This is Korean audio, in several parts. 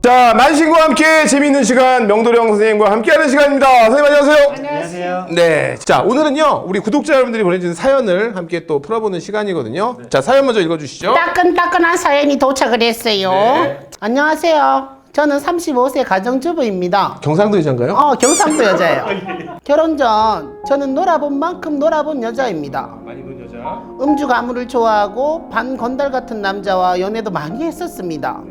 자, 만신과 함께 재미있는 시간 명도령 선생님과 함께하는 시간입니다. 선생님 안녕하세요. 안녕하세요. 네, 자 오늘은요 우리 구독자 여러분들이 보내주신 사연을 함께 또 풀어보는 시간이거든요. 자, 사연 먼저 읽어주시죠. 따끈따끈한 사연이 도착을 했어요. 네. 안녕하세요. 저는 35세 가정주부입니다. 경상도 여잔가요? 경상도 여자예요. 결혼 전 저는 놀아본 만큼 놀아본 여자입니다. 많이 본 여자. 음주 가무를 좋아하고 반건달 같은 남자와 연애도 많이 했었습니다.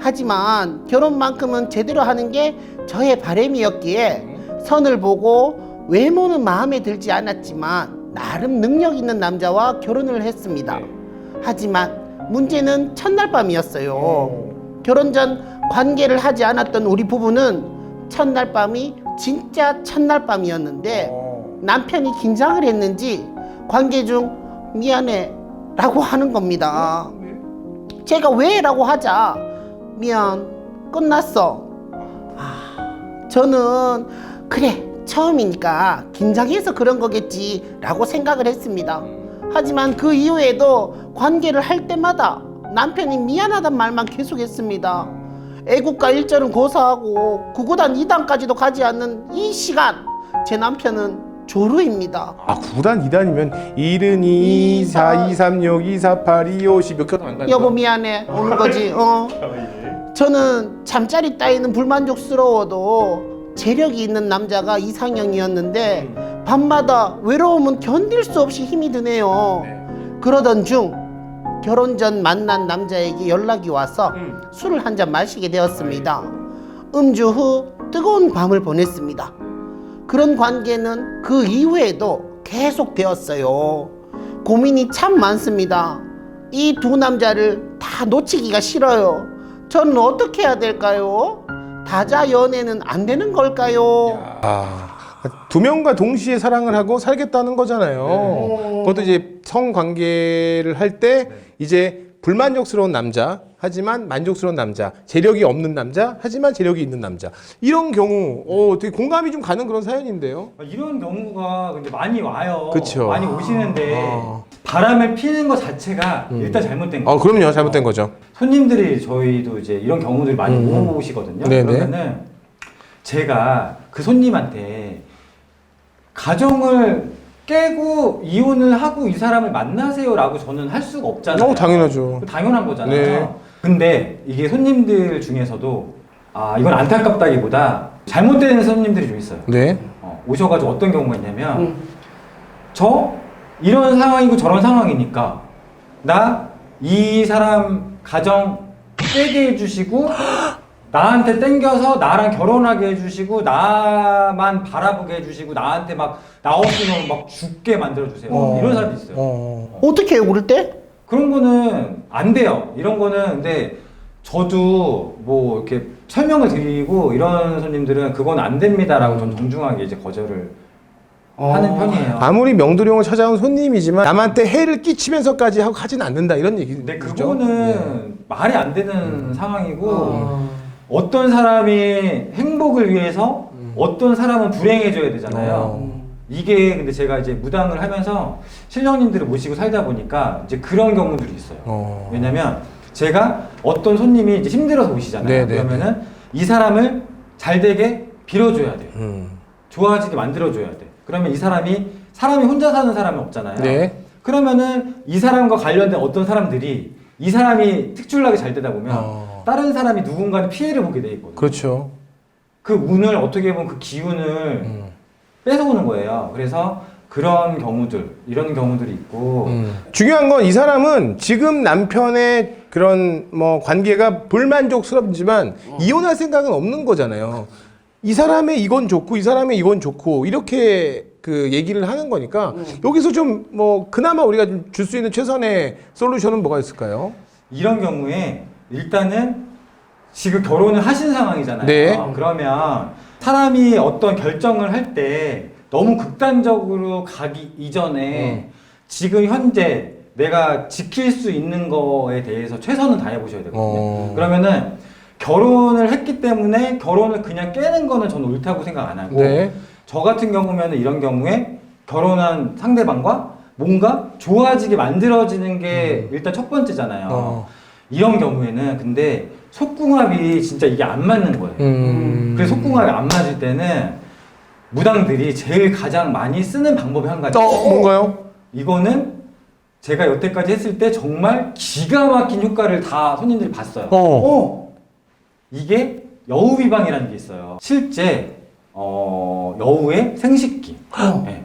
하지만 결혼만큼은 제대로 하는 게 저의 바람이었기에 선을 보고 외모는 마음에 들지 않았지만 나름 능력 있는 남자와 결혼을 했습니다. 하지만 문제는 첫날 밤이었어요. 결혼 전 관계를 하지 않았던 우리 부부는 첫날 밤이 진짜 첫날 밤이었는데 남편이 긴장을 했는지 관계 중 미안해 라고 하는 겁니다. 제가 왜? 라고 하자 미안 끝났어. 저는 그래 처음이니까 긴장해서 그런 거겠지 라고 생각을 했습니다. 하지만 그 이후에도 관계를 할 때마다 남편이 미안하단 말만 계속했습니다. 애국가 1절은 고사하고 구구단 2단까지도 가지 않는 이 시간 제 남편은 조루입니다. 아, 9단 2단이면 1은 2, 4, 2, 3, 6, 2, 4, 8, 2, 5, 10 몇 개도 안 가니까. 여보 미안해 오는 거지. 저는 잠자리 따위는 불만족스러워도 재력이 있는 남자가 이상형이었는데 밤마다 외로움은 견딜 수 없이 힘이 드네요. 그러던 중 결혼 전 만난 남자에게 연락이 와서 술을 한 잔 마시게 되었습니다. 음주 후 뜨거운 밤을 보냈습니다. 그런 관계는 그 이후에도 계속 되었어요. 고민이 참 많습니다. 이 두 남자를 다 놓치기가 싫어요. 저는 어떻게 해야 될까요? 다자 연애는 안 되는 걸까요? 두 명과 동시에 사랑을 하고 살겠다는 거잖아요. 그것도 이제 성관계를 할 때 이제 불만족스러운 남자 하지만 만족스러운 남자, 재력이 없는 남자 하지만 재력이 있는 남자, 이런 경우 되게 공감이 좀 가는 그런 사연인데요. 이런 경우가 근데 많이 와요. 그쵸. 많이 오시는데 바람을 피는 것 자체가 일단 잘못된 거예요. 그럼요, 잘못된 거죠. 손님들이 저희도 이제 이런 경우들이 많이 오시거든요. 네네. 그러면은 제가 그 손님한테 가정을 깨고 이혼을 하고 이 사람을 만나세요라고 저는 할 수가 없잖아요. 당연하죠. 당연한 거잖아요. 네. 근데 이게 손님들 중에서도 이건 안타깝다기보다 잘못된 손님들이 좀 있어요. 네. 오셔가지고 어떤 경우가 있냐면 저 이런 상황이고 저런 상황이니까 나 이 사람 가정 깨게 해주시고 나한테 땡겨서 나랑 결혼하게 해주시고 나만 바라보게 해주시고 나한테 막 나 없으면 막 죽게 만들어주세요. 이런 사람이 있어요. 어떻게 해요 그럴 때? 그런 거는 안 돼요. 이런 거는 근데 저도 뭐 이렇게 설명을 드리고 이런 손님들은 그건 안 됩니다라고 전 정중하게 이제 거절을 하는 편이에요. 아무리 명도령을 찾아온 손님이지만 남한테 해를 끼치면서까지 하고 하진 않는다 이런 얘기죠. 근데 그거는 말이 안 되는 상황이고 어떤 사람이 행복을 위해서 어떤 사람은 불행해져야 되잖아요. 이게 근데 제가 이제 무당을 하면서 신령님들을 모시고 살다 보니까 이제 그런 경우들이 있어요. 왜냐면 제가 어떤 손님이 이제 힘들어서 오시잖아요. 네네. 그러면은 이 사람을 잘 되게 빌어줘야 돼요. 좋아지게 만들어줘야 돼. 그러면 이 사람이 혼자 사는 사람은 없잖아요. 네. 그러면은 이 사람과 관련된 어떤 사람들이 이 사람이 특출나게 잘 되다 보면 다른 사람이 누군가는 피해를 보게 돼 있거든요. 그렇죠. 그 운을 어떻게 보면 그 기운을 뺏어오는 거예요. 그래서 그런 경우들, 이런 경우들이 있고 중요한 건 이 사람은 지금 남편의 그런 뭐 관계가 불만족스럽지만 이혼할 생각은 없는 거잖아요. 이 사람의 이건 좋고 이 사람의 이건 좋고 이렇게 그 얘기를 하는 거니까 여기서 좀 뭐 그나마 우리가 좀 줄 수 있는 최선의 솔루션은 뭐가 있을까요? 이런 경우에 일단은 지금 결혼을 하신 상황이잖아요. 네. 그러면 사람이 어떤 결정을 할 때 너무 극단적으로 가기 이전에 지금 현재 내가 지킬 수 있는 거에 대해서 최선을 다해 보셔야 되거든요. 그러면은 결혼을 했기 때문에 결혼을 그냥 깨는 거는 저는 옳다고 생각 안 하고 저 같은 경우면은 이런 경우에 결혼한 상대방과 뭔가 좋아지게 만들어지는 게 일단 첫 번째잖아요. 이런 경우에는 근데 속궁합이 진짜 이게 안 맞는 거예요. 그래서 속궁합이 안 맞을 때는 무당들이 제일 가장 많이 쓰는 방법이 한 가지. 뭔가요? 이거는 제가 여태까지 했을 때 정말 기가 막힌 효과를 다 손님들이 봤어요. 이게 여우비방이라는 게 있어요. 실제 여우의 생식기. 네.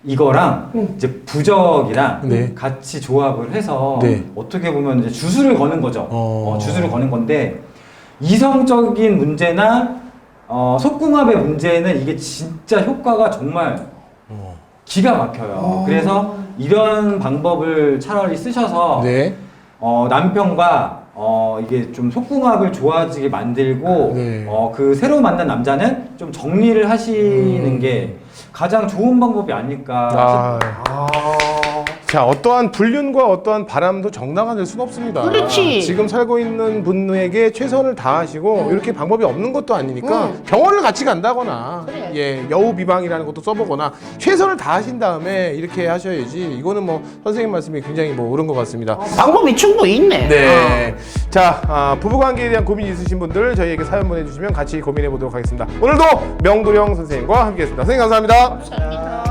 이거랑 이제 부적이랑 네. 같이 조합을 해서 네. 어떻게 보면 이제 주술을 거는 거죠. 주술을 거는 건데 이성적인 문제나 속궁합의 문제는 이게 진짜 효과가 정말 기가 막혀요. 그래서 이런 방법을 차라리 쓰셔서 네. 남편과 이게 좀 속궁합을 좋아지게 만들고 네. 그 새로 만난 남자는 좀 정리를 하시는 게 가장 좋은 방법이 아닐까 자, 어떠한 불륜과 어떠한 바람도 정당화 될 수는 없습니다. 그렇지. 지금 살고 있는 분에게 최선을 다하시고 이렇게 방법이 없는 것도 아니니까 병원을 같이 간다거나 그래. 예, 여우 비방이라는 것도 써보거나 최선을 다하신 다음에 이렇게 하셔야지. 이거는 뭐 선생님 말씀이 굉장히 뭐 옳은 것 같습니다. 방법이 충분히 있네. 네. 자, 부부관계에 대한 고민이 있으신 분들 저희에게 사연 보내주시면 같이 고민해 보도록 하겠습니다. 오늘도 명도령 선생님과 함께했습니다. 선생님 감사합니다. 감사합니다.